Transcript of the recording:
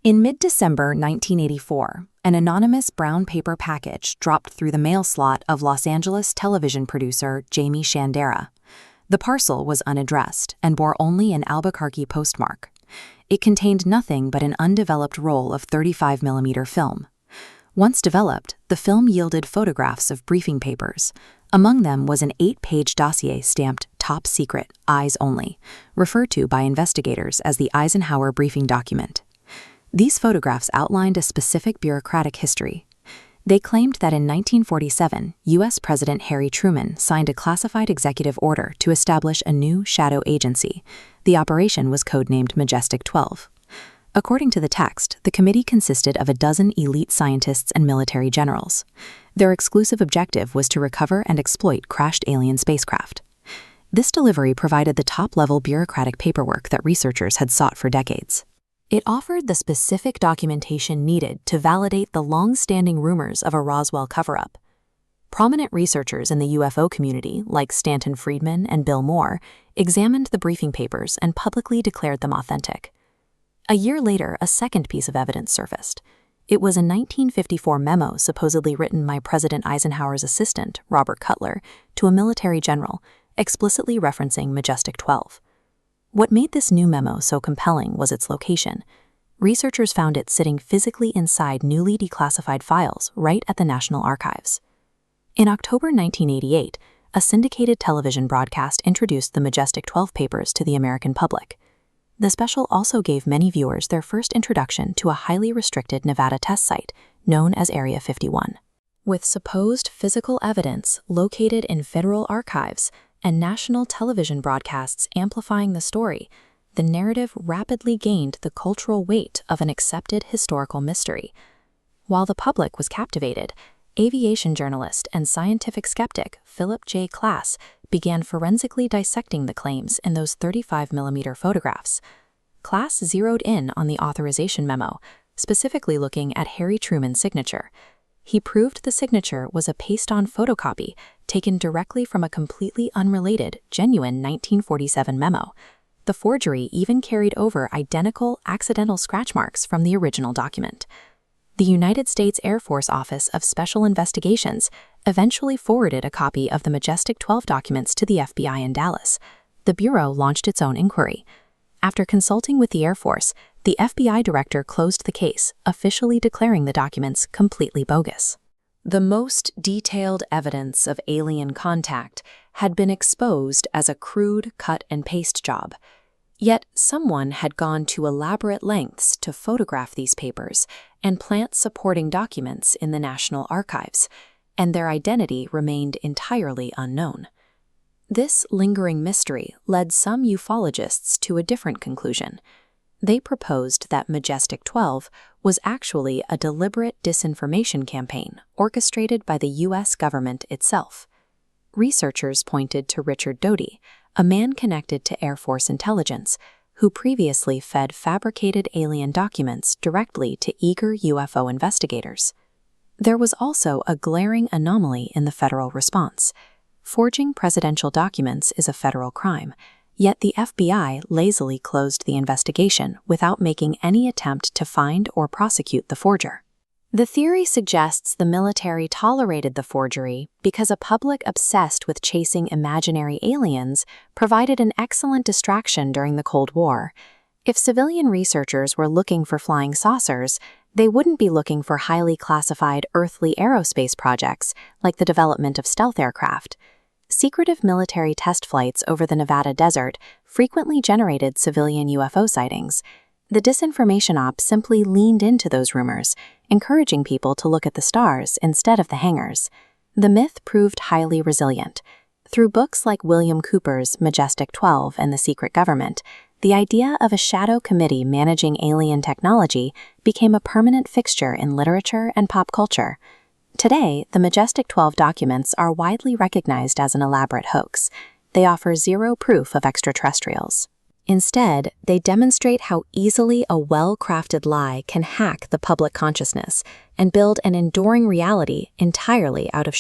In mid-December 1984, an anonymous brown paper package dropped through the mail slot of Los Angeles television producer Jamie Shandera. The parcel was unaddressed and bore only an Albuquerque postmark. It contained nothing but an undeveloped roll of 35mm film. Once developed, the film yielded photographs of briefing papers. Among them was an 8-page dossier stamped Top Secret, Eyes Only, referred to by investigators as the Eisenhower Briefing Document. These photographs outlined a specific bureaucratic history. They claimed that in 1947, U.S. President Harry Truman signed a classified executive order to establish a new shadow agency. The operation was codenamed Majestic 12. According to the text, the committee consisted of a dozen elite scientists and military generals. Their exclusive objective was to recover and exploit crashed alien spacecraft. This delivery provided the top-level bureaucratic paperwork that researchers had sought for decades. It offered the specific documentation needed to validate the long-standing rumors of a Roswell cover-up. Prominent researchers in the UFO community, like Stanton Friedman and Bill Moore, examined the briefing papers and publicly declared them authentic. A year later, a second piece of evidence surfaced. It was a 1954 memo supposedly written by President Eisenhower's assistant, Robert Cutler, to a military general, explicitly referencing Majestic 12. What made this new memo so compelling was its location. Researchers found it sitting physically inside newly declassified files right at the National Archives. In October 1988, a syndicated television broadcast introduced the Majestic 12 papers to the American public. The special also gave many viewers their first introduction to a highly restricted Nevada test site known as Area 51. With supposed physical evidence located in federal archives and national television broadcasts amplifying the story, the narrative rapidly gained the cultural weight of an accepted historical mystery. While the public was captivated, aviation journalist and scientific skeptic Philip J. Klass began forensically dissecting the claims in those 35mm photographs. Klass zeroed in on the authorization memo, specifically looking at Harry Truman's signature. He proved the signature was a paste-on photocopy taken directly from a completely unrelated, genuine 1947 memo. The forgery even carried over identical accidental scratch marks from the original document. The United States Air Force Office of Special Investigations eventually forwarded a copy of the Majestic 12 documents to the FBI in Dallas. The Bureau launched its own inquiry. After consulting with the Air Force, the FBI director closed the case, officially declaring the documents completely bogus. The most detailed evidence of alien contact had been exposed as a crude cut-and-paste job. Yet someone had gone to elaborate lengths to photograph these papers and plant supporting documents in the National Archives, and their identity remained entirely unknown. This lingering mystery led some ufologists to a different conclusion. They proposed that Majestic 12 was actually a deliberate disinformation campaign orchestrated by the U.S. government itself. Researchers pointed to Richard Doty, a man connected to Air Force intelligence, who previously fed fabricated alien documents directly to eager UFO investigators. There was also a glaring anomaly in the federal response. Forging presidential documents is a federal crime, yet the FBI lazily closed the investigation without making any attempt to find or prosecute the forger. The theory suggests the military tolerated the forgery because a public obsessed with chasing imaginary aliens provided an excellent distraction during the Cold War. If civilian researchers were looking for flying saucers, they wouldn't be looking for highly classified earthly aerospace projects like the development of stealth aircraft. Secretive military test flights over the Nevada desert frequently generated civilian UFO sightings. The disinformation op simply leaned into those rumors, encouraging people to look at the stars instead of the hangars. The myth proved highly resilient. Through books like William Cooper's Majestic 12 and the Secret Government, the idea of a shadow committee managing alien technology became a permanent fixture in literature and pop culture. Today, the Majestic 12 documents are widely recognized as an elaborate hoax. They offer zero proof of extraterrestrials. Instead, they demonstrate how easily a well-crafted lie can hack the public consciousness and build an enduring reality entirely out of